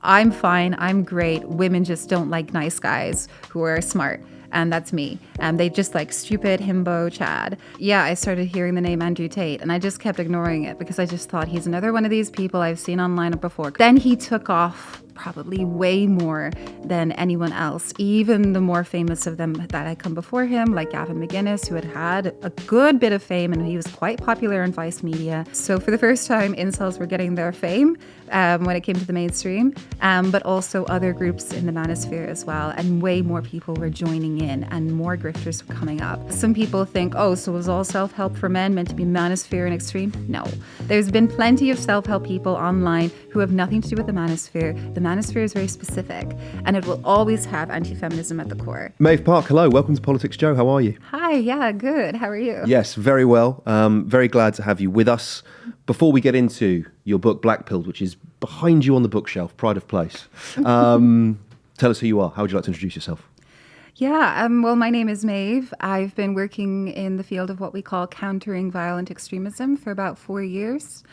I'm fine, I'm great. Women just don't like nice guys who are smart. And that's me. They just like stupid himbo Chad. Yeah, I started hearing the name Andrew Tate and I just kept ignoring it because I just thought he's another one of these people I've seen online before. Then he took off probably way more than anyone else, even the more famous of them that had come before him, like Gavin McGuinness, who had a good bit of fame and he was quite popular in Vice media. So for the first time, incels were getting their fame when it came to the mainstream, but also other groups in the manosphere as well. And way more people were joining in and more grifters were coming up. Some people think, oh, so was all self-help for men meant to be manosphere and extreme? No. There's been plenty of self-help people online who have nothing to do with the manosphere. The manosphere is very specific and it will always have anti-feminism at the core. Meadhbh Park, hello. Welcome to PoliticsJOE. How are you? Hi, yeah, good. How are you? Yes, very well. Very glad to have you with us. Before we get into your book, Blackpilled, which is behind you on the bookshelf, pride of place, tell us who you are. How would you like to introduce yourself? Yeah, well, my name is Meadhbh. I've been working in the field of what we call countering violent extremism for about 4 years.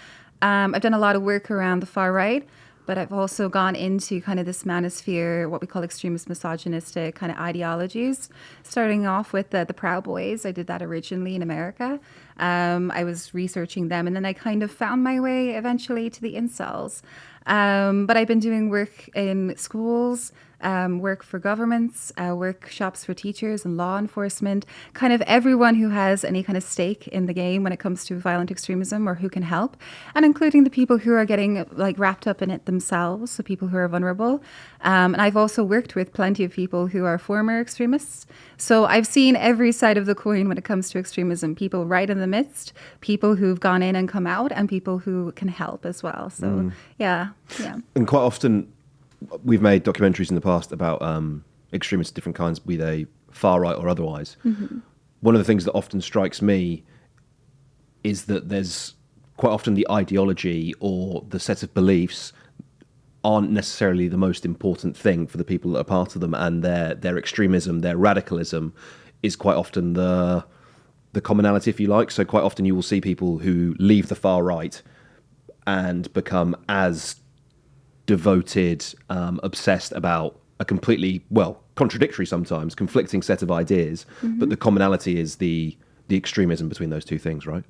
I've done a lot of work around the far right, but I've also gone into kind of this manosphere, what we call extremist misogynistic kind of ideologies, starting off with the Proud Boys. I did that originally in America. I was researching them, and then I kind of found my way eventually to the incels. But I've been doing work in schools, work for governments, workshops for teachers and law enforcement, kind of everyone who has any kind of stake in the game when it comes to violent extremism or who can help, and including the people who are getting like wrapped up in it themselves, so people who are vulnerable. And I've also worked with plenty of people who are former extremists. So I've seen every side of the coin when it comes to extremism, people right in the midst, people who've gone in and come out, and people who can help as well. So yeah. And quite often, we've made documentaries in the past about extremists of different kinds, be they far right or otherwise. Mm-hmm. One of the things that often strikes me is that there's quite often the ideology or the set of beliefs aren't necessarily the most important thing for the people that are part of them, and their extremism, their radicalism is quite often the commonality, if you like. So quite often you will see people who leave the far right and become as devoted, obsessed about a completely, contradictory sometimes, conflicting set of ideas. Mm-hmm. But the commonality is the extremism between those two things, right?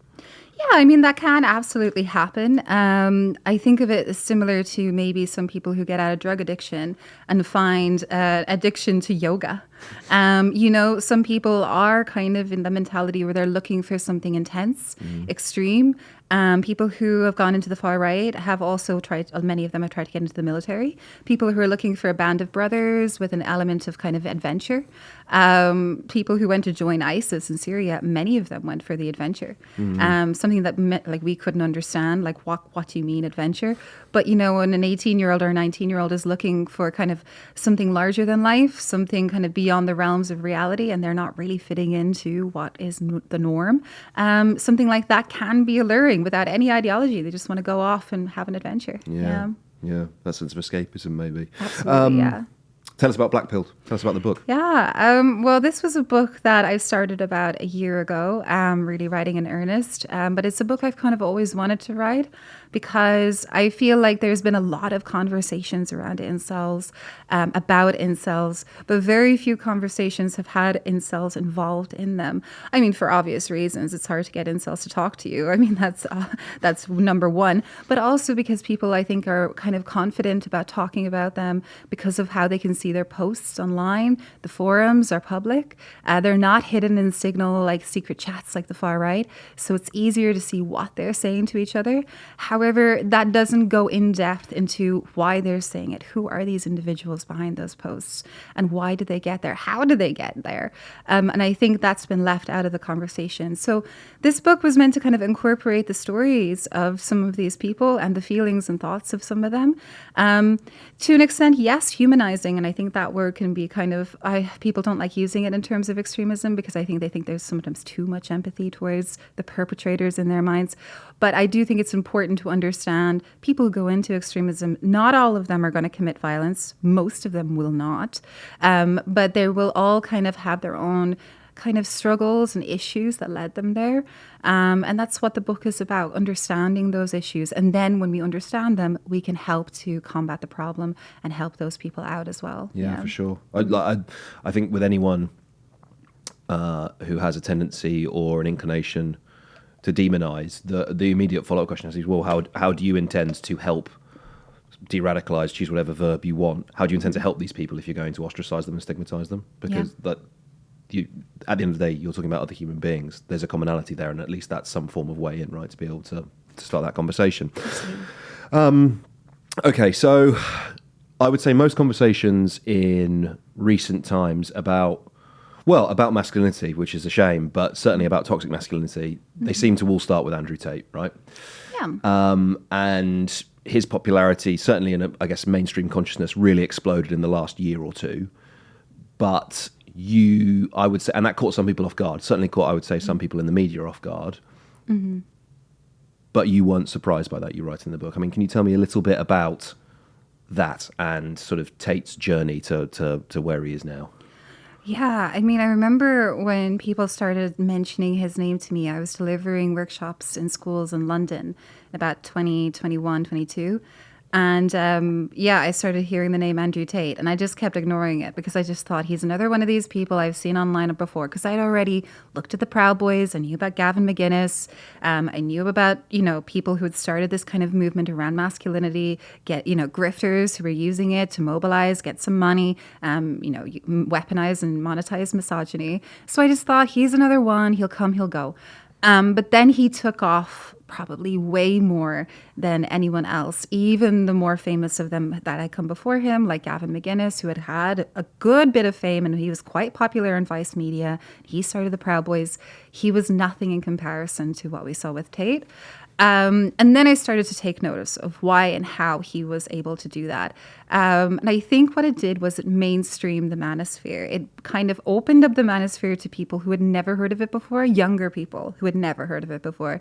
Yeah, I mean, that can absolutely happen. I think of it as similar to maybe some people who get out of drug addiction and find addiction to yoga. Some people are kind of in the mentality where they're looking for something intense, extreme. People who have gone into the far right have also many of them have tried to get into the military. People who are looking for a band of brothers with an element of kind of adventure. People who went to join ISIS in Syria, many of them went for the adventure. Mm-hmm. Something that we couldn't understand, like what do you mean adventure? But when an 18-year-old or a 19-year-old is looking for kind of something larger than life, something kind of beyond the realms of reality, and they're not really fitting into what is the norm, something like that can be alluring without any ideology. They just want to go off and have an adventure. Yeah, that sense of escapism maybe. Absolutely, yeah. Tell us about Blackpilled. Tell us about the book. Yeah. Well, this was a book that I started about a year ago, really writing in earnest. But it's a book I've kind of always wanted to write because I feel like there's been a lot of conversations around incels, about incels, but very few conversations have had incels involved in them. I mean, for obvious reasons, it's hard to get incels to talk to you. I mean, that's number one. But also because people, I think, are kind of confident about talking about them because of how they can see their posts online. The forums are public. They're not hidden in Signal like secret chats like the far right. So it's easier to see what they're saying to each other. However, that doesn't go in depth into why they're saying it. Who are these individuals behind those posts? And why did they get there? How did they get there? And I think that's been left out of the conversation. So this book was meant to kind of incorporate the stories of some of these people and the feelings and thoughts of some of them. To an extent, yes, humanizing. And I think that word can be kind of, people don't like using it in terms of extremism because I think they think there's sometimes too much empathy towards the perpetrators in their minds. But I do think it's important to understand people who go into extremism, not all of them are going to commit violence. Most of them will not. But they will all kind of have their own kind of struggles and issues that led them there. And that's what the book is about, understanding those issues. And then when we understand them, we can help to combat the problem and help those people out as well. Yeah, for sure. I think with anyone who has a tendency or an inclination to demonize, the immediate follow-up question is, well, how do you intend to help de-radicalize, choose whatever verb you want? How do you intend to help these people if you're going to ostracize them and stigmatize them? Because at the end of the day, you're talking about other human beings. There's a commonality there, and at least that's some form of way in, right, to be able to start that conversation. Okay, so I would say most conversations in recent times about masculinity, which is a shame, but certainly about toxic masculinity, they seem to all start with Andrew Tate, right? Yeah. And his popularity, certainly in, I guess, mainstream consciousness, really exploded in the last year or two. But I would say, and that caught some people off guard, certainly caught, I would say, some people in the media off guard. Mm-hmm. But you weren't surprised by that, you write in the book. I mean, can you tell me a little bit about that and sort of Tate's journey to where he is now? Yeah, I mean, I remember when people started mentioning his name to me. I was delivering workshops in schools in London in about 2021, 22. And I started hearing the name Andrew Tate, and I just kept ignoring it because I just thought he's another one of these people I've seen online before. Because I'd already looked at the Proud Boys, I knew about Gavin McGuinness, I knew about people who had started this kind of movement around masculinity, get grifters who were using it to mobilize, get some money, weaponize and monetize misogyny. So I just thought he's another one. He'll come, he'll go. But then he took off probably way more than anyone else, even the more famous of them that had come before him, like Gavin McGuinness, who had a good bit of fame and he was quite popular in Vice Media. He started the Proud Boys. He was nothing in comparison to what we saw with Tate. And then I started to take notice of why and how he was able to do that. And I think what it did was it mainstreamed the manosphere. It kind of opened up the manosphere to people who had never heard of it before, younger people who had never heard of it before.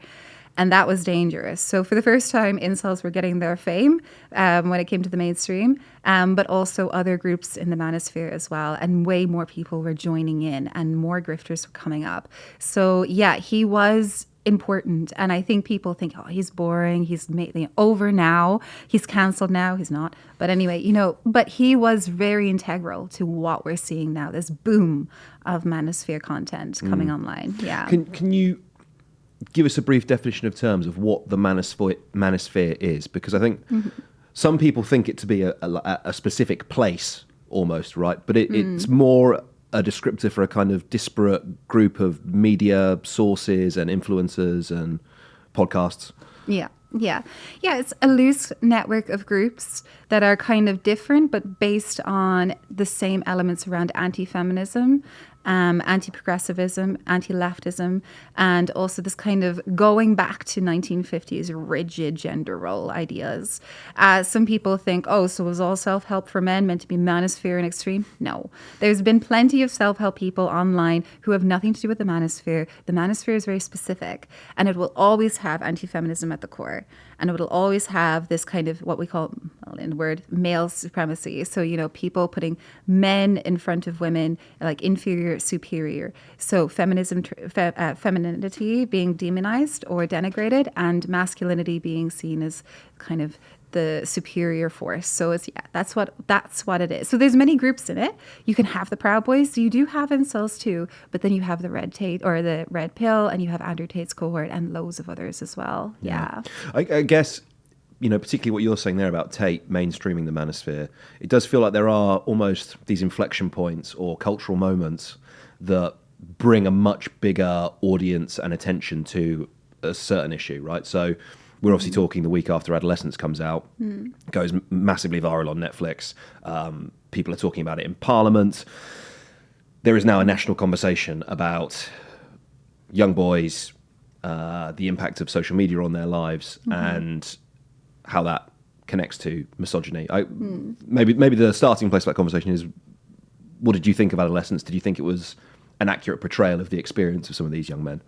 And that was dangerous. So for the first time, incels were getting their fame when it came to the mainstream, but also other groups in the manosphere as well. And way more people were joining in and more grifters were coming up. So yeah, he was important. And I think people think, oh, he's boring. He's over now. He's cancelled now. He's not. But anyway, but he was very integral to what we're seeing now, this boom of manosphere content coming online. Yeah. Can you give us a brief definition of terms of what the manosphere is? Because I think some people think it to be a specific place almost, right? But it's more a descriptor for a kind of disparate group of media sources and influencers and podcasts. Yeah, it's a loose network of groups that are kind of different, but based on the same elements around anti-feminism, anti-progressivism, anti-leftism, and also this kind of going back to 1950s rigid gender role ideas. Some people think, so was all self-help for men meant to be manosphere and extreme? No. There's been plenty of self-help people online who have nothing to do with the manosphere. The manosphere is very specific, and it will always have anti-feminism at the core. And it will always have this kind of what we call, in the word, male supremacy. So, people putting men in front of women, like inferior, superior. So femininity being demonized or denigrated, and masculinity being seen as kind of the superior force. So that's what it is. So there's many groups in it. You can have the Proud Boys. So you do have incels too, but then you have the Red Tate or the Red Pill, and you have Andrew Tate's cohort and loads of others as well. Yeah. I guess, particularly what you're saying there about Tate mainstreaming the manosphere, it does feel like there are almost these inflection points or cultural moments that bring a much bigger audience and attention to a certain issue, right? So we're obviously talking the week after Adolescence comes out, goes massively viral on Netflix. People are talking about it in Parliament. There is now a national conversation about young boys, the impact of social media on their lives, and how that connects to misogyny. Maybe the starting place for that conversation is, what did you think of Adolescence? Did you think it was an accurate portrayal of the experience of some of these young men?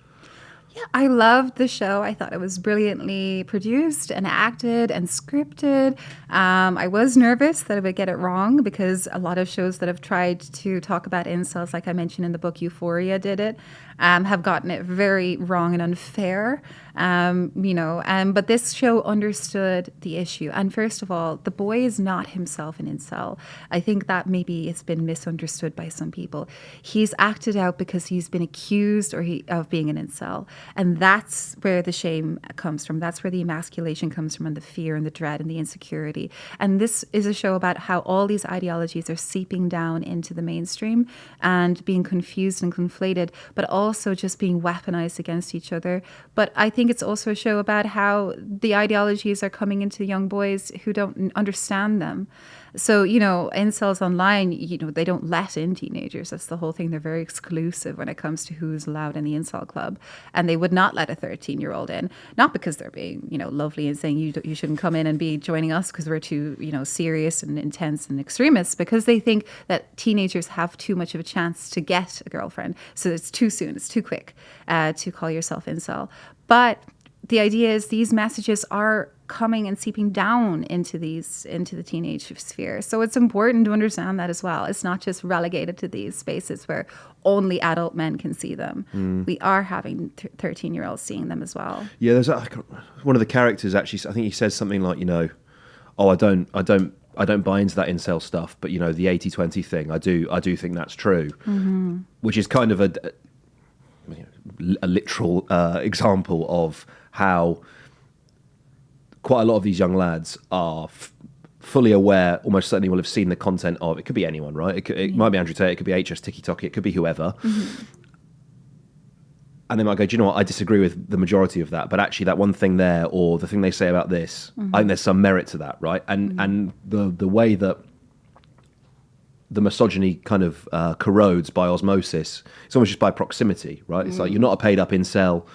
Yeah, I loved the show. I thought it was brilliantly produced and acted and scripted. I was nervous that I would get it wrong because a lot of shows that have tried to talk about incels, like I mentioned in the book Euphoria did it, have gotten it very wrong and unfair. But this show understood the issue. And first of all, the boy is not himself an incel. I think that maybe it's been misunderstood by some people. He's acted out because he's been accused of being an incel. And that's where the shame comes from. That's where the emasculation comes from, and the fear and the dread and the insecurity. And this is a show about how all these ideologies are seeping down into the mainstream and being confused and conflated, but also just being weaponized against each other. But I think it's also a show about how the ideologies are coming into young boys who don't understand them. So, incels online, they don't let in teenagers. That's the whole thing. They're very exclusive when it comes to who's allowed in the incel club. And they would not let a 13-year-old in, not because they're being, lovely and saying you shouldn't come in and be joining us because we're too, serious and intense and extremists, because they think that teenagers have too much of a chance to get a girlfriend. So it's too soon. It's too quick to call yourself incel. But the idea is these messages are coming and seeping down into the teenage sphere. So it's important to understand that as well. It's not just relegated to these spaces where only adult men can see them. We are having 13-year-olds seeing them as well. Yeah, there's one of the characters actually. I think he says something like, oh, I don't buy into that incel stuff, but the 80-20 thing, I do think that's true, which is kind of a literal example of how quite a lot of these young lads are fully aware, almost certainly will have seen the content of, it could be anyone, right? It might be Andrew Tate, it could be HS Tiki-Toki, it could be whoever. And they might go, do you know what, I disagree with the majority of that, but actually that one thing there, or the thing they say about this, I think there's some merit to that, right? And the way that the misogyny kind of corrodes by osmosis, it's almost just by proximity, right? It's like you're not a paid up incel,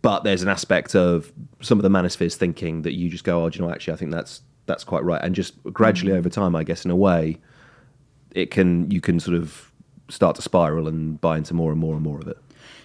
but there's an aspect of some of the manospheres thinking that you just go, oh, do you know, actually, I think that's quite right. And just gradually over time, I guess, in a way, you can sort of start to spiral and buy into more and more and more of it.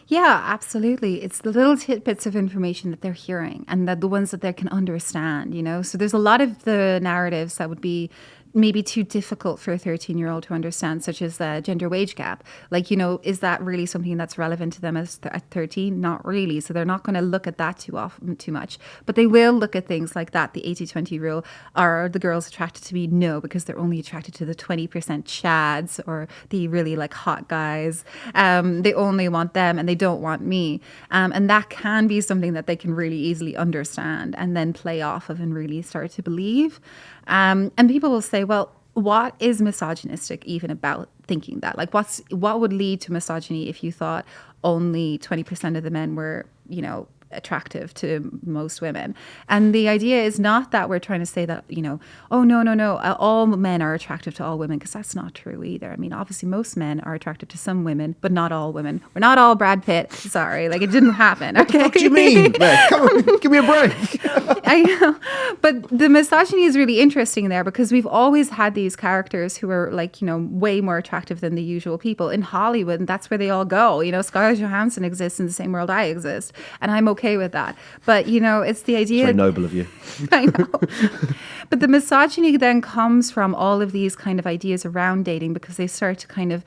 Yeah, absolutely. It's the little tidbits of information that they're hearing and the ones that they can understand, So there's a lot of the narratives that would be maybe too difficult for a 13-year-old to understand, such as the gender wage gap. Like, is that really something that's relevant to them at 13? Not really. So they're not going to look at that too much. But they will look at things like that, the 80-20 rule. Are the girls attracted to me? No, because they're only attracted to the 20% chads or the really like hot guys. They only want them and they don't want me. And that can be something that they can really easily understand and then play off of and really start to believe. And people will say, well, what is misogynistic even about thinking that? Like, what would lead to misogyny if you thought only 20% of the men were, attractive to most women? And the idea is not that we're trying to say that, oh, no, all men are attractive to all women, because that's not true either. I mean, obviously most men are attracted to some women, but not all women. We're not all Brad Pitt. Sorry, like it didn't happen. Okay? What do you mean? Man, come on, give me a break. I know. But the misogyny is really interesting there, because we've always had these characters who are like, way more attractive than the usual people in Hollywood. And that's where they all go. Scarlett Johansson exists in the same world I exist. And I'm okay with that. But, it's the idea. It's very noble of you. I know. But the misogyny then comes from all of these kind of ideas around dating, because they start to kind of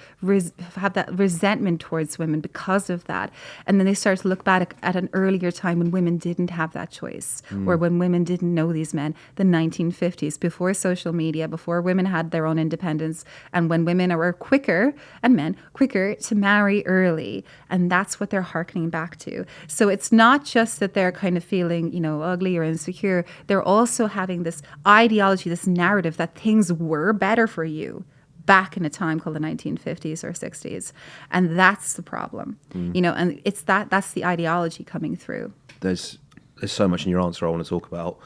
have that resentment towards women because of that. And then they start to look back at an earlier time when women didn't have that choice, or when women didn't know these men, the 1950s, before social media, before women had their own independence, and when women were quicker, and men quicker, to marry early. And that's what they're hearkening back to. So it's not just that they're kind of feeling, ugly or insecure. They're also having this ideology, this narrative that things were better for you back in a time called the 1950s or 60s. And that's the problem, and it's that's the ideology coming through. There's so much in your answer I want to talk about.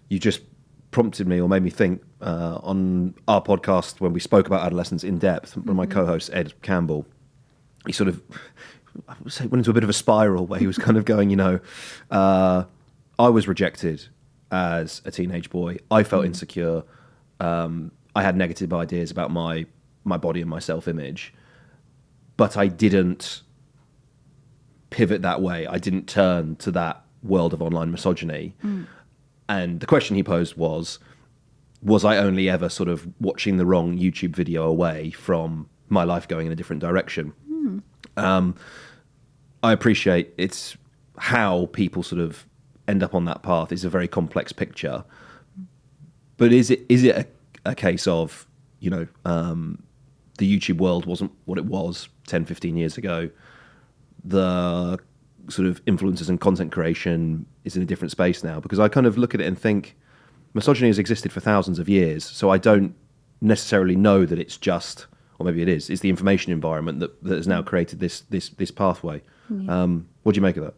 You just prompted me or made me think on our podcast when we spoke about adolescence in depth. One of my co-hosts, Ed Campbell, he sort of, I would say, went into a bit of a spiral where he was kind of going, I was rejected as a teenage boy. I felt insecure. I had negative ideas about my body and my self-image, but I didn't pivot that way. I didn't turn to that world of online misogyny. And the question he posed was I only ever sort of watching the wrong YouTube video away from my life going in a different direction? I appreciate it's how people sort of end up on that path is a very complex picture. But is it a case of, you know, the YouTube world wasn't what it was 10, 15 years ago. The sort of influencers and content creation is in a different space now, because I kind of look at it and think misogyny has existed for thousands of years. So I don't necessarily know that it's just, or maybe it is, it's the information environment that has now created this pathway. Yeah. What do you make of that?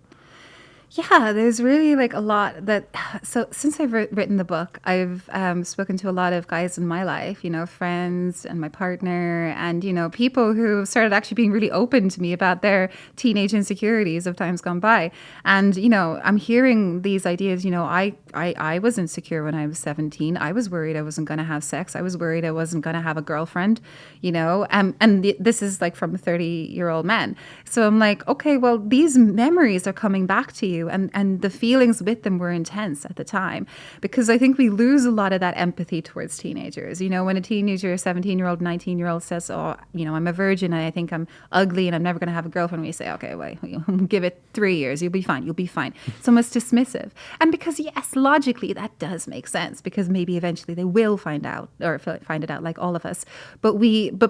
Yeah, there's really like a lot that. So since I've written the book, I've spoken to a lot of guys in my life, you know, friends and my partner, and you know, people who started actually being really open to me about their teenage insecurities of times gone by. And you know, I'm hearing these ideas. You know, I was insecure when I was 17. I was worried I wasn't going to have sex. I was worried I wasn't going to have a girlfriend. You know, this is like from a 30-year-old man. So I'm like, okay, well, these memories are coming back to you. And the feelings with them were intense at the time, because I think we lose a lot of that empathy towards teenagers. You know, when a teenager, a 17-year-old, 19-year-old says, oh, you know, I'm a virgin and I think I'm ugly and I'm never going to have a girlfriend, we say, okay, well, give it 3 years. You'll be fine. You'll be fine. It's almost dismissive. And because, yes, logically, that does make sense, because maybe eventually they will find out, or find it out like all of us. But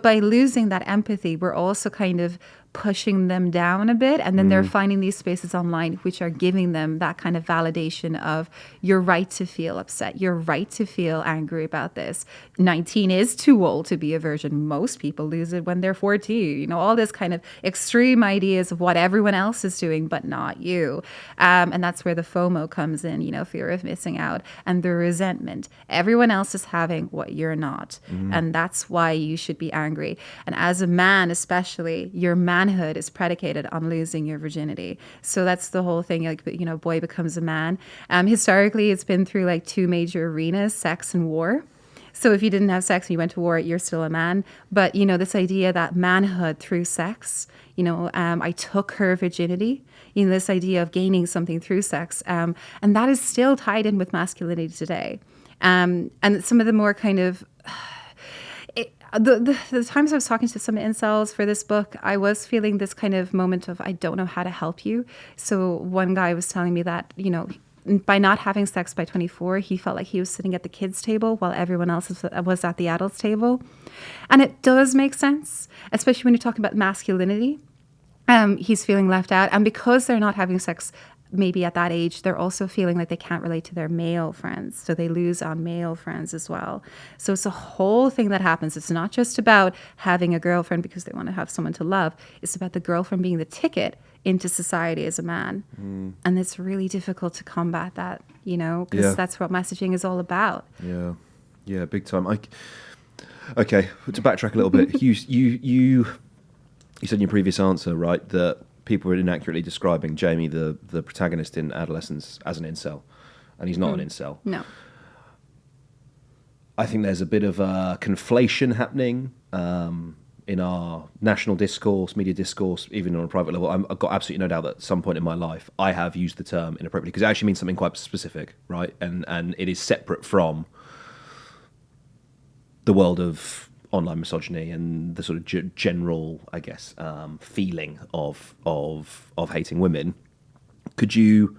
by losing that empathy, we're also kind of pushing them down a bit, and then they're finding these spaces online which are giving them that kind of validation of, you're right to feel upset, you're right to feel angry about this. 19 is too old to be a virgin. Most people lose it when they're 14. You know, all this kind of extreme ideas of what everyone else is doing but not you. And that's where the FOMO comes in, you know, fear of missing out, and the resentment. Everyone else is having what you're not, and that's why you should be angry. And as a man especially, your manhood is predicated on losing your virginity. So that's the whole thing, like, you know, boy becomes a man. Historically, it's been through like two major arenas, sex and war. So if you didn't have sex and you went to war, you're still a man. But, you know, this idea that manhood through sex, you know, I took her virginity, you know, this idea of gaining something through sex. And that is still tied in with masculinity today. And some of the more kind of... The times I was talking to some incels for this book, I was feeling this kind of moment of, I don't know how to help you. So one guy was telling me that, you know, by not having sex by 24, he felt like he was sitting at the kids' table while everyone else was at the adults' table. And it does make sense, especially when you're talking about masculinity. He's feeling left out. And because they're not having sex maybe at that age, they're also feeling like they can't relate to their male friends. So they lose on male friends as well. So it's a whole thing that happens. It's not just about having a girlfriend because they want to have someone to love. It's about the girlfriend being the ticket into society as a man. And it's really difficult to combat that, you know, because that's what messaging is all about. Yeah, big time. Okay, to backtrack a little bit, you said in your previous answer, right, that people were inaccurately describing Jamie, the protagonist in adolescence, as an incel, and he's not an incel. No. I think there's a bit of a conflation happening in our national discourse, media discourse, even on a private level. I've got absolutely no doubt that at some point in my life I have used the term inappropriately, because it actually means something quite specific, right? And it is separate from the world of online misogyny and the sort of general, I guess, feeling of hating women. Could you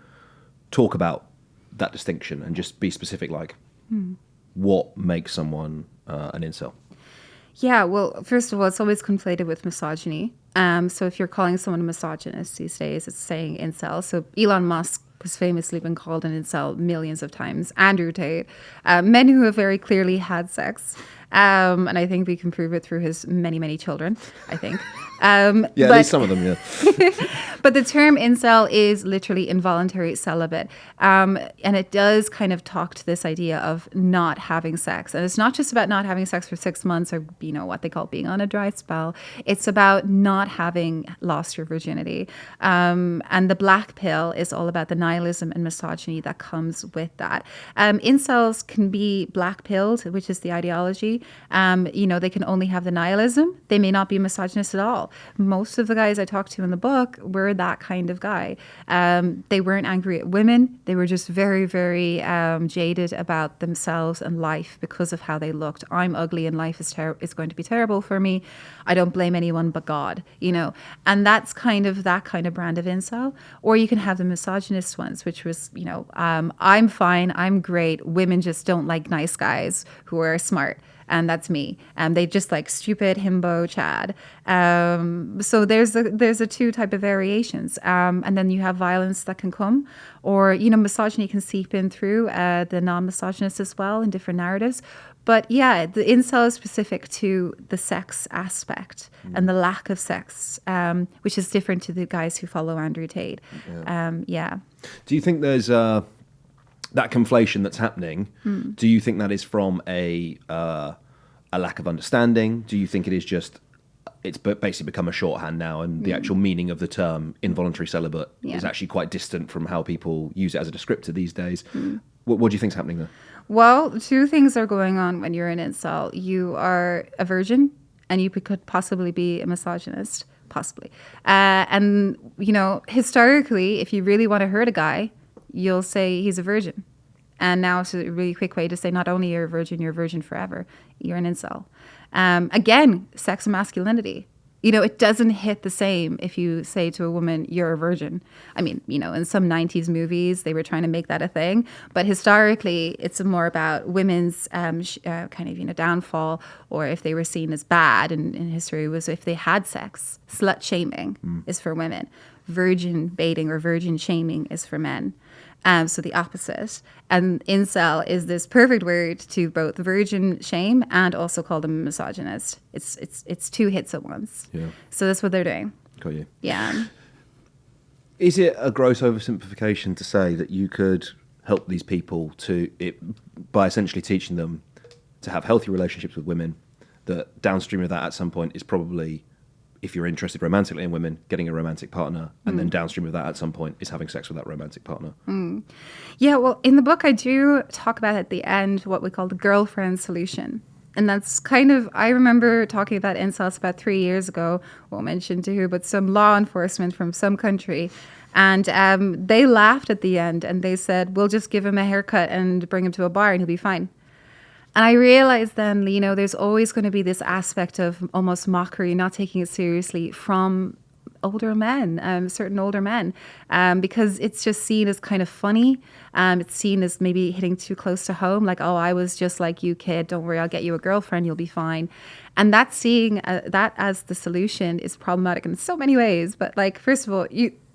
talk about that distinction and just be specific, like what makes someone an incel? Yeah, well, first of all, it's always conflated with misogyny. So if you're calling someone a misogynist these days, it's saying incel. So Elon Musk has famously been called an incel millions of times. Andrew Tate, men who have very clearly had sex. And I think we can prove it through his many, many children, I think. At least some of them, yeah. But the term incel is literally involuntary celibate. And it does kind of talk to this idea of not having sex. And it's not just about not having sex for 6 months or, you know, what they call being on a dry spell. It's about not having lost your virginity. And the black pill is all about the nihilism and misogyny that comes with that. Incels can be black-pilled, which is the ideology. They can only have the nihilism. They may not be misogynist at all. Most of the guys I talked to in the book were that kind of guy. They weren't angry at women. They were just very, very jaded about themselves and life because of how they looked. I'm ugly and life is going to be terrible for me. I don't blame anyone but God, And that's that kind of brand of incel. Or you can have the misogynist ones, which was, I'm fine, I'm great. Women just don't like nice guys who are smart. And that's me. They just like stupid himbo Chad. So there's a two type of variations. And then you have violence that can come, or misogyny can seep in through the non-misogynist as well in different narratives. But yeah, the incel is specific to the sex aspect and the lack of sex, which is different to the guys who follow Andrew Tate. Yeah. Do you think there's that conflation that's happening? Do you think that is from a lack of understanding? Do you think it is just it's basically become a shorthand now, and the actual meaning of the term involuntary celibate is actually quite distant from how people use it as a descriptor these days? What do you think's happening there? Well, two things are going on when you're an incel. You are a virgin, and you could possibly be a misogynist, possibly. And historically, if you really want to hurt a guy, you'll say he's a virgin. And now it's a really quick way to say not only you're a virgin forever, you're an incel. Again, sex and masculinity. It doesn't hit the same if you say to a woman, you're a virgin. I mean, in some 90s movies, they were trying to make that a thing. But historically, it's more about women's downfall, or if they were seen as bad in history, was if they had sex. Slut shaming is for women. Virgin baiting or virgin shaming is for men. So the opposite. And incel is this perfect word to both virgin shame and also call them misogynist. It's two hits at once. Yeah. So that's what they're doing. Got you. Yeah. Is it a gross oversimplification to say that you could help these people by essentially teaching them to have healthy relationships with women, that downstream of that at some point is probably, if you're interested romantically in women, getting a romantic partner, and then downstream of that at some point is having sex with that romantic partner? Yeah, well, in the book, I do talk about at the end what we call the girlfriend solution. And that's I remember talking about incels about 3 years ago, won't mention to who, but some law enforcement from some country. And they laughed at the end and they said, we'll just give him a haircut and bring him to a bar and he'll be fine. And I realized then, there's always going to be this aspect of almost mockery, not taking it seriously from older men, certain older men, because it's just seen as kind of funny. It's seen as maybe hitting too close to home, like, oh, I was just like you, kid. Don't worry, I'll get you a girlfriend. You'll be fine. And that seeing that as the solution is problematic in so many ways. But first of all,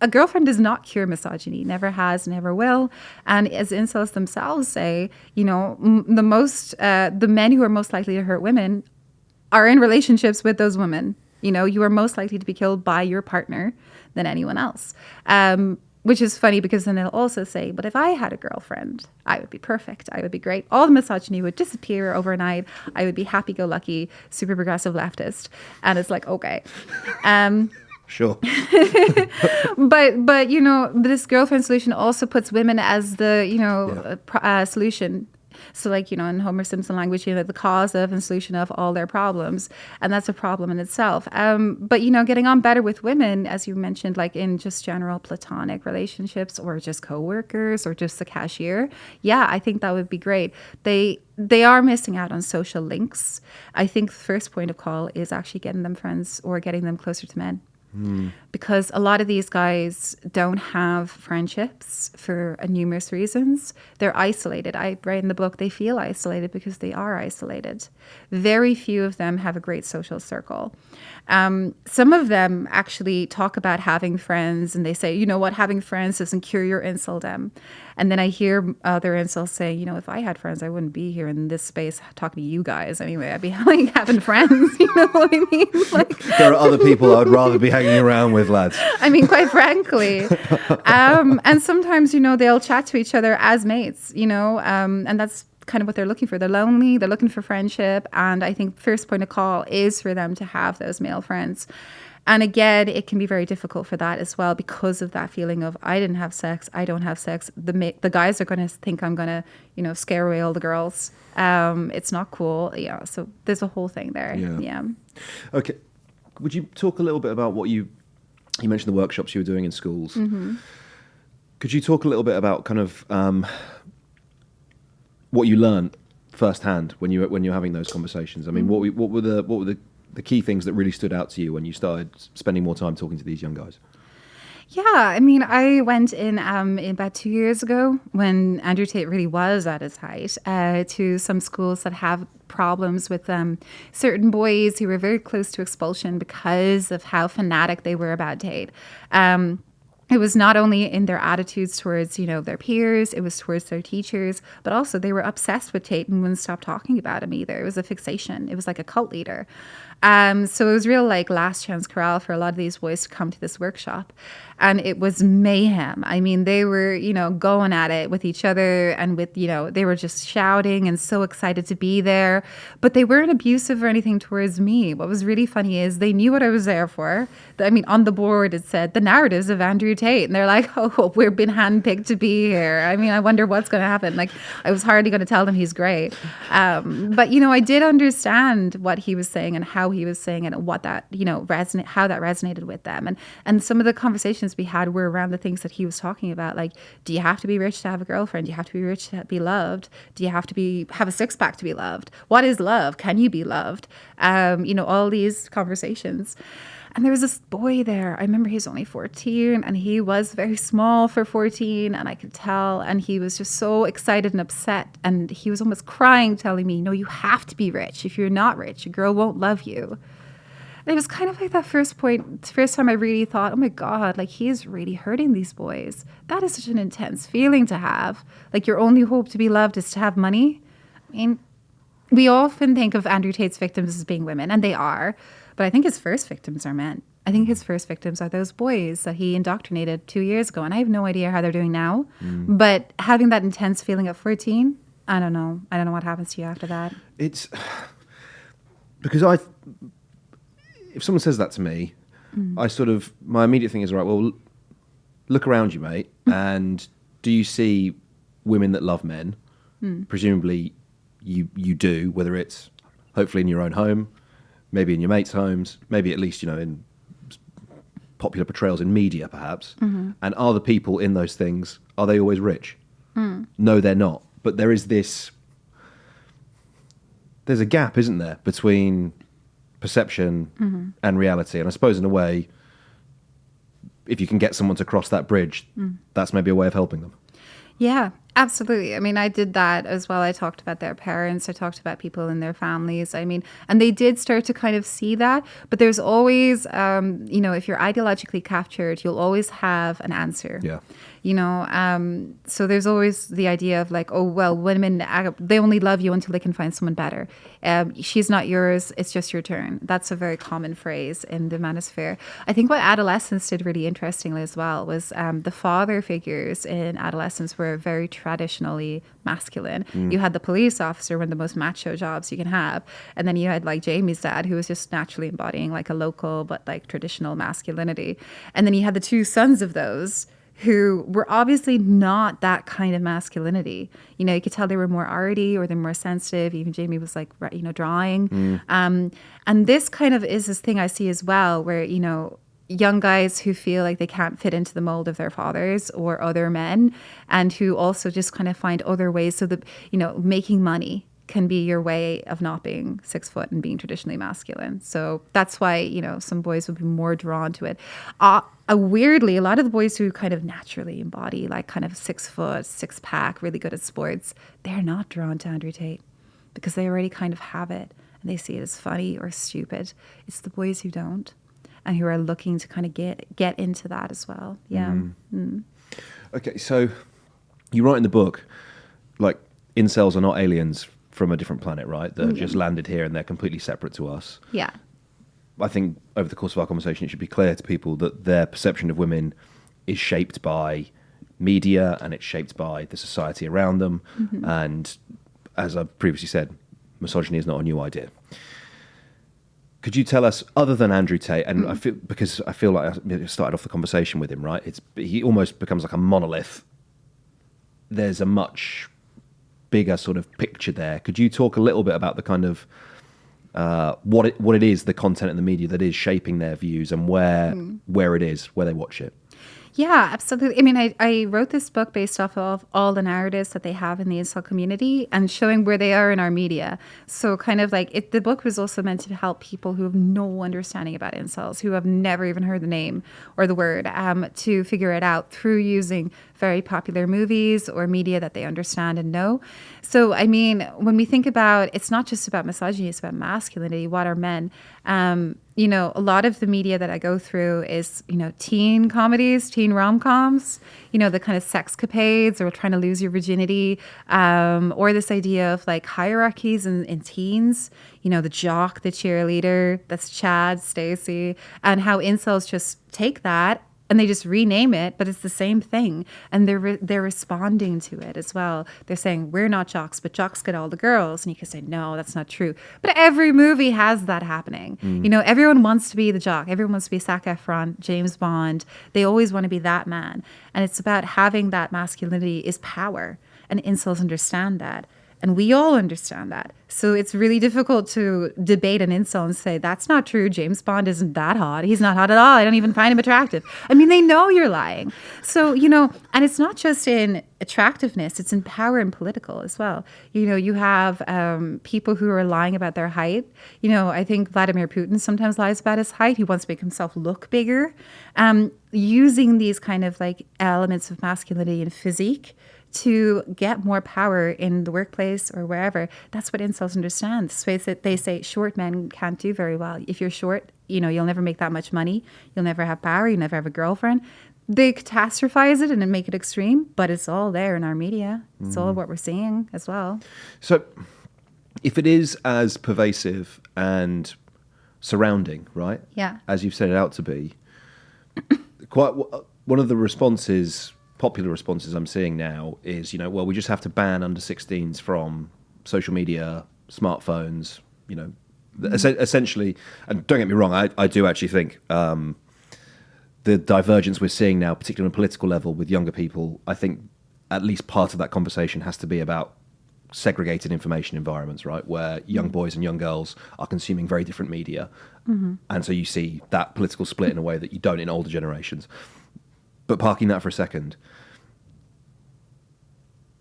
a girlfriend does not cure misogyny, never has, never will. And as incels themselves say, the men who are most likely to hurt women are in relationships with those women. You are most likely to be killed by your partner than anyone else. Which is funny because then they'll also say, but if I had a girlfriend, I would be perfect. I would be great. All the misogyny would disappear overnight. I would be happy-go-lucky, super progressive leftist. And it's like, okay. Sure. but this girlfriend solution also puts women as the, solution. So in Homer Simpson language, the cause of and solution of all their problems. And that's a problem in itself. But, getting on better with women, as you mentioned, in just general platonic relationships or just coworkers or just the cashier. Yeah, I think that would be great. They are missing out on social links. I think the first point of call is actually getting them friends or getting them closer to men. Because a lot of these guys don't have friendships for numerous reasons. They're isolated. I write in the book, they feel isolated because they are isolated. Very few of them have a great social circle. Some of them actually talk about having friends and they say, having friends doesn't cure your inceldom. And then I hear other incels say, if I had friends, I wouldn't be here in this space talking to you guys anyway. I'd be having friends, you know what I mean? There are other people I'd rather be hanging around with, lads. I mean, quite frankly. And sometimes, they'll chat to each other as mates, and that's kind of what they're looking for. They're lonely, they're looking for friendship. And I think first point of call is for them to have those male friends. And again, it can be very difficult for that as well because of that feeling of I didn't have sex, I don't have sex. The guys are going to think I'm going to, scare away all the girls. It's not cool. Yeah. So there's a whole thing there. Yeah. Okay. Would you talk a little bit about what you mentioned the workshops you were doing in schools? Mm-hmm. Could you talk a little bit about kind of what you learned firsthand when you were having those conversations? I mean, what were the key things that really stood out to you when you started spending more time talking to these young guys? Yeah, I mean, I went in about 2 years ago when Andrew Tate really was at his height to some schools that have problems with certain boys who were very close to expulsion because of how fanatic they were about Tate. It was not only in their attitudes towards, their peers, it was towards their teachers, but also they were obsessed with Tate and wouldn't stop talking about him either. It was a fixation. It was like a cult leader. So it was real like last chance corral for a lot of these boys to come to this workshop. And it was mayhem. I mean, they were, going at it with each other and with, they were just shouting and so excited to be there. But they weren't abusive or anything towards me. What was really funny is they knew what I was there for. I mean, on the board, it said the narratives of Andrew Tate. And they're like, oh, we've been handpicked to be here. I mean, I wonder what's going to happen. Like, I was hardly going to tell them he's great. But, I did understand what he was saying and how he was saying it and what that, how that resonated with them. And some of the conversations we had were around the things that he was talking about. Like, do you have to be rich to have a girlfriend? Do you have to be rich to be loved? Do you have to have a six pack to be loved? What is love? Can you be loved? All these conversations. And there was this boy there. I remember he was only 14 and he was very small for 14 and I could tell. And he was just so excited and upset. And he was almost crying, telling me, no, you have to be rich. If you're not rich, a girl won't love you. And it was kind of like that first time I really thought, oh my God, like he is really hurting these boys. That is such an intense feeling to have. Like your only hope to be loved is to have money. I mean, we often think of Andrew Tate's victims as being women, and they are. But I think his first victims are men. I think his first victims are those boys that he indoctrinated 2 years ago. And I have no idea how they're doing now. But having that intense feeling at 14, I don't know. I don't know what happens to you after that. It's because if someone says that to me, my immediate thing is, right, well, look around you, mate. And do you see women that love men? Presumably you do, whether it's hopefully in your own home, maybe in your mates' homes, maybe at least, in popular portrayals in media, perhaps. And are the people in those things, are they always rich? No, they're not. But there's a gap, isn't there, between perception and reality? And I suppose in a way, if you can get someone to cross that bridge, that's maybe a way of helping them. Yeah, absolutely. I mean, I did that as well. I talked about their parents. I talked about people in their families. I mean, and they did start to kind of see that. But there's always, if you're ideologically captured, you'll always have an answer. Yeah. So there's always the idea of like, oh, well, women, they only love you until they can find someone better. She's not yours. It's just your turn. That's a very common phrase in the manosphere. I think what adolescents did really interestingly as well was the father figures in adolescence were very traditionally masculine. You had the police officer, one of the most macho jobs you can have. And then you had like Jamie's dad, who was just naturally embodying like a local but like traditional masculinity. And then you had the two sons of those who were obviously not that kind of masculinity. You could tell they were more arty or they're more sensitive. Even Jamie was like, drawing. And this kind of is this thing I see as well where, young guys who feel like they can't fit into the mold of their fathers or other men and who also just kind of find other ways so that, making money can be your way of not being 6 foot and being traditionally masculine. So that's why, some boys would be more drawn to it. Weirdly, a lot of the boys who kind of naturally embody like kind of 6 foot, six pack, really good at sports, they're not drawn to Andrew Tate because they already kind of have it and they see it as funny or stupid. It's the boys who don't and who are looking to kind of get into that as well. Yeah. Okay, so you write in the book, like, incels are not aliens from a different planet, right? That have just landed here and they're completely separate to us. Yeah. I think over the course of our conversation, it should be clear to people that their perception of women is shaped by media and it's shaped by the society around them. And as I previously said, misogyny is not a new idea. Could you tell us, other than Andrew Tate, and I feel like I started off the conversation with him, right? He almost becomes like a monolith. There's a much bigger sort of picture there. Could you talk a little bit about the kind of what it is, the content in the media that is shaping their views, and where it is, where they watch it? Yeah, absolutely. I mean, I wrote this book based off of all the narratives that they have in the incel community and showing where they are in our media. So kind of like the book was also meant to help people who have no understanding about incels, who have never even heard the name or the word, to figure it out through using very popular movies or media that they understand and know. So, I mean, when we think about, it's not just about misogyny, it's about masculinity. What are men? You know, a lot of the media that I go through is, you know, teen comedies, teen rom-coms, you know, the kind of sexcapades or trying to lose your virginity, or this idea of like hierarchies in teens, you know, the jock, the cheerleader, that's Chad, Stacy, and how incels just take that and they just rename it, but it's the same thing. And they're responding to it as well. They're saying, we're not jocks, but jocks get all the girls. And you can say, no, that's not true. But every movie has that happening. You know, everyone wants to be the jock. Everyone wants to be Zac Efron, James Bond. They always want to be that man. And it's about having that masculinity is power. And incels understand that. And we all understand that. So it's really difficult to debate an incel and say, that's not true. James Bond isn't that hot. He's not hot at all. I don't even find him attractive. I mean, they know you're lying. So, you know, and it's not just in attractiveness, it's in power and political as well. You know, you have people who are lying about their height. You know, I think Vladimir Putin sometimes lies about his height. He wants to make himself look bigger. Using these kind of like elements of masculinity and physique to get more power in the workplace or wherever. That's what incels understand. The space that they say short men can't do very well. If you're short, you know, you'll never make that much money. You'll never have power. You'll never have a girlfriend. They catastrophize it and then make it extreme, but it's all there in our media. It's all what we're seeing as well. So if it is as pervasive and surrounding, right? Yeah. As you've set it out to be, quite one of the popular responses I'm seeing now is, you know, well, we just have to ban under 16s from social media, smartphones, you know, essentially. And don't get me wrong, I do actually think the divergence we're seeing now, particularly on a political level with younger people, I think at least part of that conversation has to be about segregated information environments, right, where young boys and young girls are consuming very different media. And so you see that political split in a way that you don't in older generations. But parking that for a second,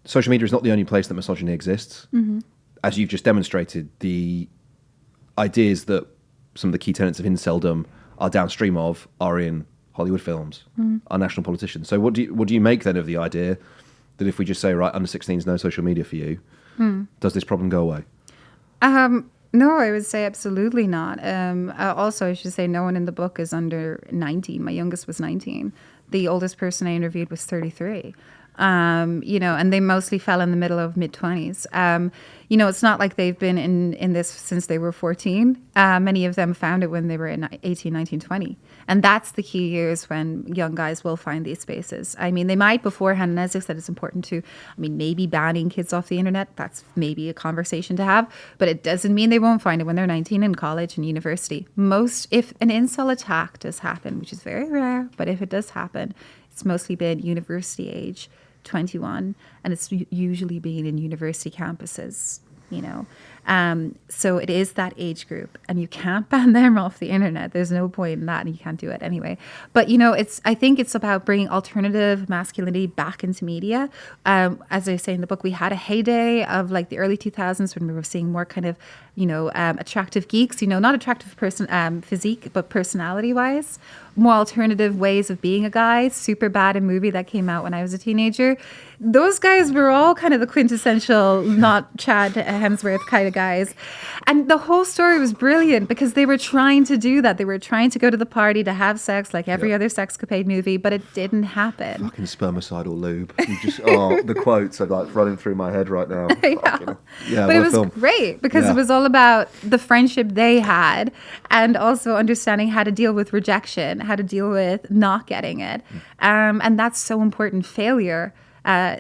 social media is not the only place that misogyny exists. As you've just demonstrated, the ideas that some of the key tenets of inceldom are downstream of are in Hollywood films, are national politicians. So what do you make then of the idea that if we just say, right, under 16s, no social media for you, does this problem go away? No, I would say absolutely not. Also, I should say no one in the book is under 19. My youngest was 19. The oldest person I interviewed was 33. You know, and they mostly fell in the middle of mid-20s. You know, it's not like they've been in this since they were 14. Many of them found it when they were in 18, 19, 20. And that's the key years when young guys will find these spaces. I mean, they might beforehand, and as I said, it's important to, I mean, maybe banning kids off the internet. That's maybe a conversation to have. But it doesn't mean they won't find it when they're 19 in college and university. If an incel attack does happen, which is very rare, but if it does happen, it's mostly been university age, 21, and it's usually been in university campuses, you know. So it is that age group, and you can't ban them off the internet. There's no point in that, and you can't do it anyway. But, you know, I think it's about bringing alternative masculinity back into media. As I say in the book, we had a heyday of like the early 2000s when we were seeing more kind of, you know, attractive geeks, you know, not attractive physique, but personality wise, more alternative ways of being a guy. Superbad, a movie that came out when I was a teenager. Those guys were all kind of the quintessential, not Chad Hemsworth kind of guys. And the whole story was brilliant because they were trying to do that. They were trying to go to the party to have sex like every other sexcapade movie, but it didn't happen. Fucking spermicidal lube. You just, the quotes are like running through my head right now. Yeah, but it was great because it was all about the friendship they had and also understanding how to deal with rejection, how to deal with not getting it. And that's so important. Failure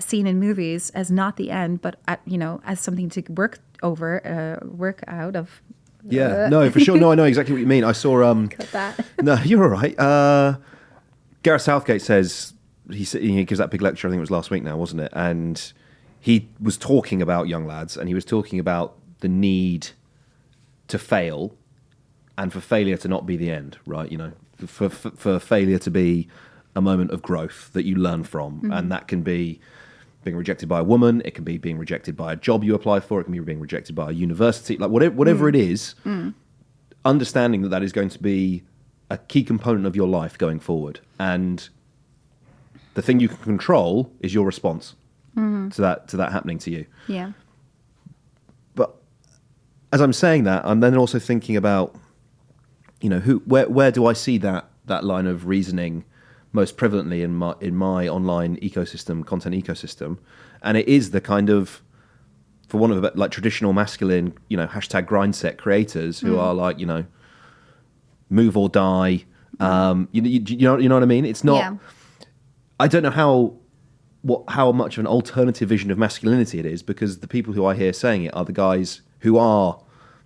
seen in movies as not the end, but as something to work out of. Yeah, no, for sure. No, I know exactly what you mean. I saw. Cut that. No, you're all right. Gareth Southgate says he gives that big lecture. I think it was last week now, wasn't it? And he was talking about young lads, and he was talking about the need to fail, and for failure to not be the end, right? For failure to be a moment of growth that you learn from, and that can be being rejected by a woman, it can be being rejected by a job you apply for, it can be being rejected by a university, like whatever it is, understanding that is going to be a key component of your life going forward. And the thing you can control is your response to that happening to you. Yeah. But as I'm saying that, I'm then also thinking about, where do I see that line of reasoning most prevalently in my online ecosystem, content ecosystem, and it is the kind of, for one of like traditional masculine, hashtag grindset creators who are like, move or die. You know what I mean? It's not. Yeah. I don't know how much of an alternative vision of masculinity it is, because the people who I hear saying it are the guys who are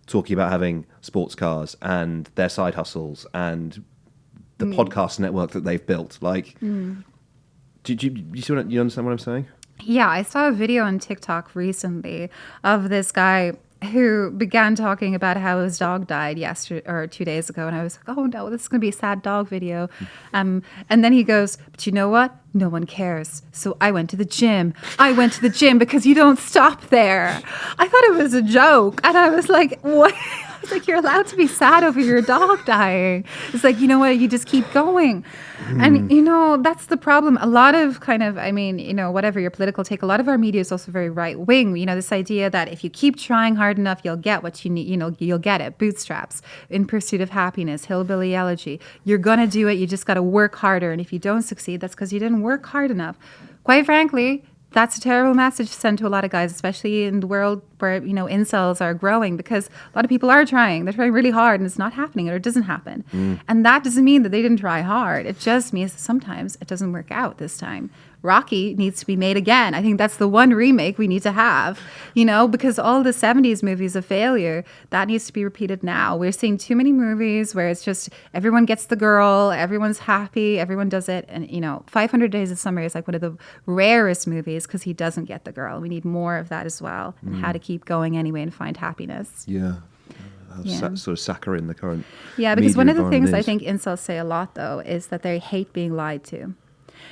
talking about having sports cars and their side hustles and the podcast network that they've built. Like, do you understand what I'm saying? Yeah, I saw a video on TikTok recently of this guy who began talking about how his dog died yesterday or 2 days ago, and I was like, "Oh no, this is going to be a sad dog video." And then he goes, "But you know what? No one cares. So I went to the gym. I went to the gym because you don't stop there." I thought it was a joke, and I was like, "What?" I was like, "You're allowed to be sad over your dog dying." It's like, you know what? You just keep going. And, that's the problem. A lot of whatever your political take, a lot of our media is also very right wing. This idea that if you keep trying hard enough, you'll get what you need. You'll get it. Bootstraps, In Pursuit of Happiness, Hillbilly Elegy. You're going to do it. You just got to work harder. And if you don't succeed, that's because you didn't work hard enough. Quite frankly, that's a terrible message to send to a lot of guys, especially in the world where, incels are growing, because a lot of people are trying. They're trying really hard and it's not happening, or it doesn't happen. And that doesn't mean that they didn't try hard. It just means that sometimes it doesn't work out this time. Rocky needs to be made again. I think that's the one remake we need to have, because all the 70s movies of failure, that needs to be repeated now. We're seeing too many movies where it's just everyone gets the girl, everyone's happy, everyone does it. And, 500 Days of Summer is like one of the rarest movies because he doesn't get the girl. We need more of that as well, and how to keep going anyway and find happiness. Yeah. Sort of saccharine the current. Yeah, because one of the things I think incels say a lot, though, is that they hate being lied to.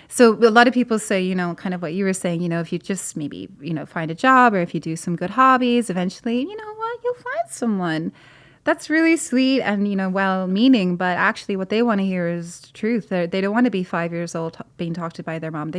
So a lot of people say, kind of what you were saying, if you just maybe, find a job, or if you do some good hobbies, eventually, you'll find someone. That's really sweet and, well-meaning, but actually what they want to hear is truth. They don't want to be 5 years old being talked to by their mom.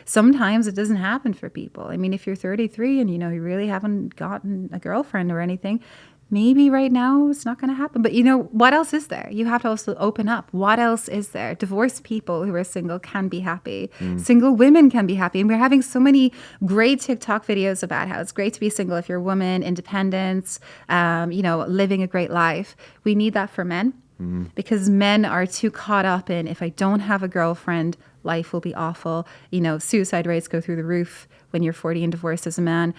Sometimes it doesn't happen for people. I mean, if you're 33 and, you really haven't gotten a girlfriend or anything, maybe right now it's not going to happen. But what else is there? You have to also open up. What else is there? Divorced people who are single can be happy. Single women can be happy. And we're having so many great TikTok videos about how it's great to be single if you're a woman, independence, living a great life. We need that for men. Because men are too caught up in, if I don't have a girlfriend, life will be awful. Suicide rates go through the roof when you're 40 and divorced as a man.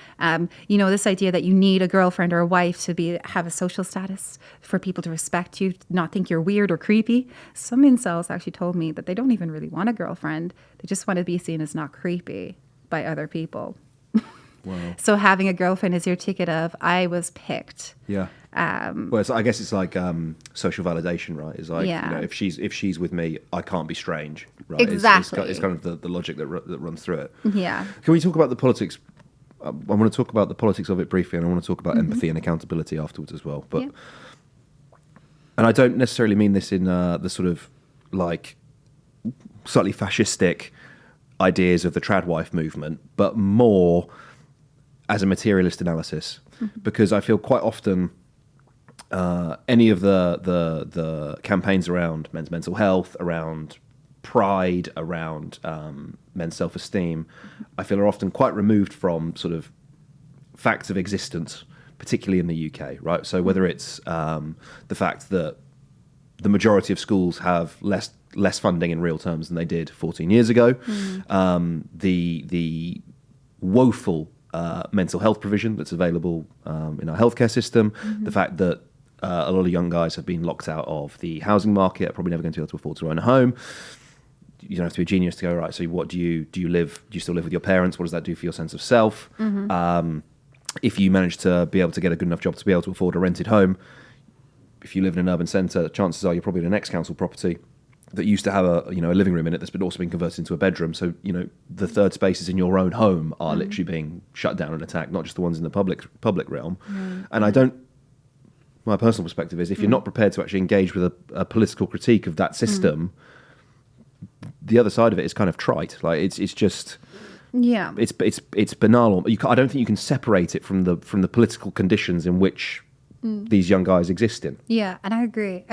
This idea that you need a girlfriend or a wife to have a social status, for people to respect you, not think you're weird or creepy. Some incels actually told me that they don't even really want a girlfriend. They just want to be seen as not creepy by other people. Wow. So having a girlfriend is your ticket of, I was picked. Yeah. Well, I guess it's like social validation, right? It's like, if she's with me, I can't be strange, right? Exactly. It's kind of the logic that runs through it. Yeah. Can we talk about the politics? I want to talk about the politics of it briefly, and I want to talk about empathy and accountability afterwards as well. But and I don't necessarily mean this in the sort of like slightly fascistic ideas of the trad wife movement, but more as a materialist analysis, because I feel quite often any of the campaigns around men's mental health, around pride, around men's self-esteem, I feel are often quite removed from sort of facts of existence, particularly in the UK, right? So whether it's the fact that the majority of schools have less less funding in real terms than they did 14 years ago. The woeful mental health provision that's available in our healthcare system, the fact that a lot of young guys have been locked out of the housing market, are probably never going to be able to afford to own a home. You don't have to be a genius to go, right, so what do you still live with your parents? What does that do for your sense of self? If you manage to be able to get a good enough job to be able to afford a rented home, if you live in an urban centre, chances are you're probably in an ex-council property that used to have a living room in it that's been also been converted into a bedroom. So, the third spaces in your own home are literally being shut down and attacked, not just the ones in the public realm. And my personal perspective is if you're not prepared to actually engage with a political critique of that system, the other side of it is kind of trite. Like it's just... Yeah, it's banal. I don't think you can separate it from the political conditions in which these young guys exist in. Yeah, and I agree.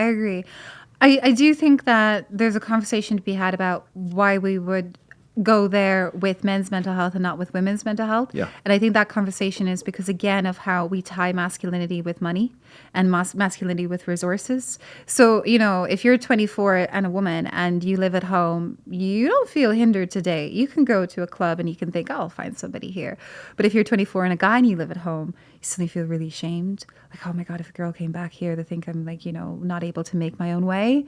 I do think that there's a conversation to be had about why we would go there with men's mental health and not with women's mental health. Yeah. And I think that conversation is because, again, of how we tie masculinity with money and masculinity with resources. So, if you're 24 and a woman and you live at home, you don't feel hindered today. You can go to a club and you can think, oh, I'll find somebody here. But if you're 24 and a guy and you live at home, you suddenly feel really ashamed. Like, oh my God, if a girl came back here, they think I'm like, not able to make my own way.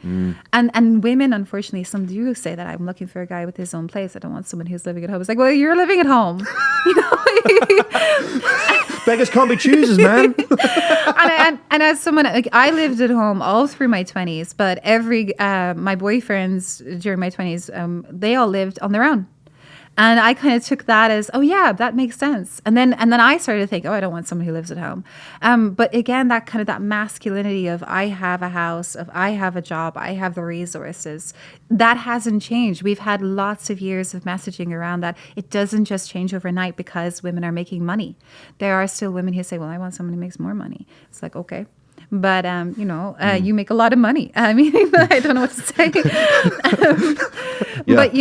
And women, unfortunately, some do say that I'm looking for a guy with his own place. I don't want someone who's living at home. It's like, well, you're living at home. Beggars can't be choosers, man. and as someone, like, I lived at home all through my 20s, but my boyfriends during my 20s, they all lived on their own. And I kind of took that as, oh yeah, that makes sense. And then I started to think, oh, I don't want someone who lives at home. But again, that masculinity of I have a house, of I have a job, I have the resources, that hasn't changed. We've had lots of years of messaging around that. It doesn't just change overnight because women are making money. There are still women who say, well, I want someone who makes more money. It's like, okay. But, you make a lot of money. I mean, I don't know what to say. But,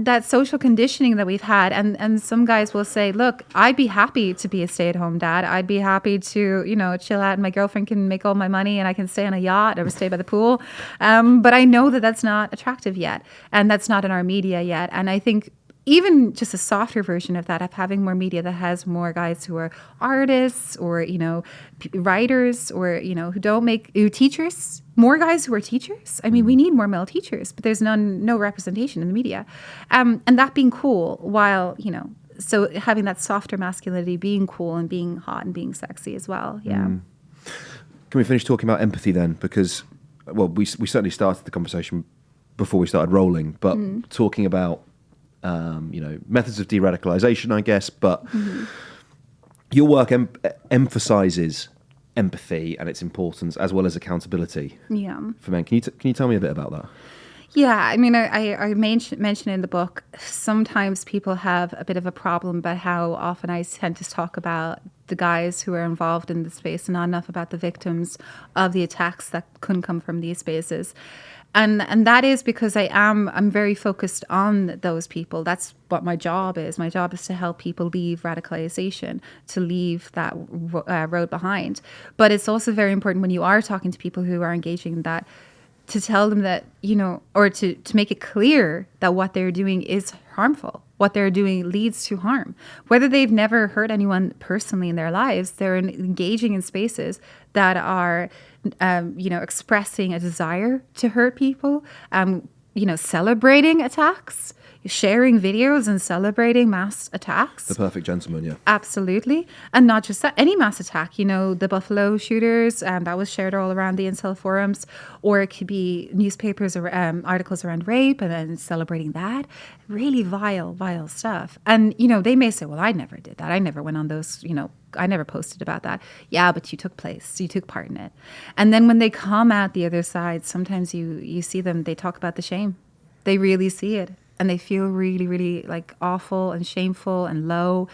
that social conditioning that we've had, and some guys will say, look, I'd be happy to be a stay-at-home dad. I'd be happy to, chill out and my girlfriend can make all my money and I can stay on a yacht or stay by the pool. But I know that that's not attractive yet. And that's not in our media yet. And I think even just a softer version of that, of having more media that has more guys who are artists or, writers or, who teachers, more guys who are teachers. I mean, we need more male teachers, but there's no representation in the media. And that being cool while, so having that softer masculinity being cool and being hot and being sexy as well. Yeah. Can we finish talking about empathy then? Because, well, we certainly started the conversation before we started rolling, but talking about methods of de-radicalisation, I guess, but your work emphasises empathy and its importance as well as accountability for men. Can you tell me a bit about that? Yeah, I mean, I mention in the book, sometimes people have a bit of a problem about how often I tend to talk about the guys who are involved in the space and not enough about the victims of the attacks that couldn't come from these spaces. And that is because I'm very focused on those people. That's what my job is. My job is to help people leave radicalization, to leave that road behind. But it's also very important when you are talking to people who are engaging in that, to tell them that, or to make it clear that what they're doing is harmful. What they're doing leads to harm. Whether they've never hurt anyone personally in their lives, they're engaging in spaces that are, expressing a desire to hurt people, celebrating attacks, sharing videos and celebrating mass attacks. The perfect gentleman, yeah. Absolutely. And not just that, any mass attack, the Buffalo shooters, that was shared all around the incel forums, or it could be newspapers or articles around rape and then celebrating that. Really vile stuff. And, they may say, well, I never did that. I never went on those, I never posted about that. Yeah, but you took part in it. And then when they come out the other side, sometimes you see them, they talk about the shame. They really see it. And they feel really, really like awful and shameful and low.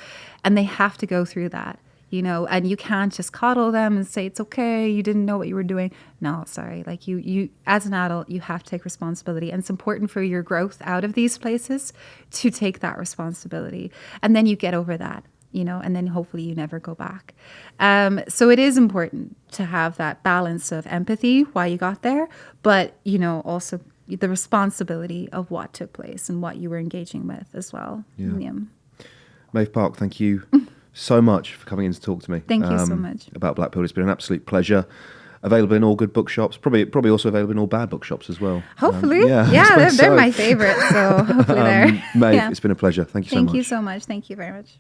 And they have to go through that, and you can't just coddle them and say, it's okay, you didn't know what you were doing. No, sorry. Like you as an adult, you have to take responsibility. And it's important for your growth out of these places to take that responsibility. And then you get over that, and then hopefully you never go back. So it is important to have that balance of empathy while you got there, but, also the responsibility of what took place and what you were engaging with as well. Yeah. Meadhbh Park, thank you so much for coming in to talk to me. Thank you so much. About Blackpilled. It's been an absolute pleasure. Available in all good bookshops, probably also available in all bad bookshops as well. Hopefully. They're my favorite, so hopefully they're. Meadhbh, it's been a pleasure. Thank you so much. Thank you so much. Thank you very much.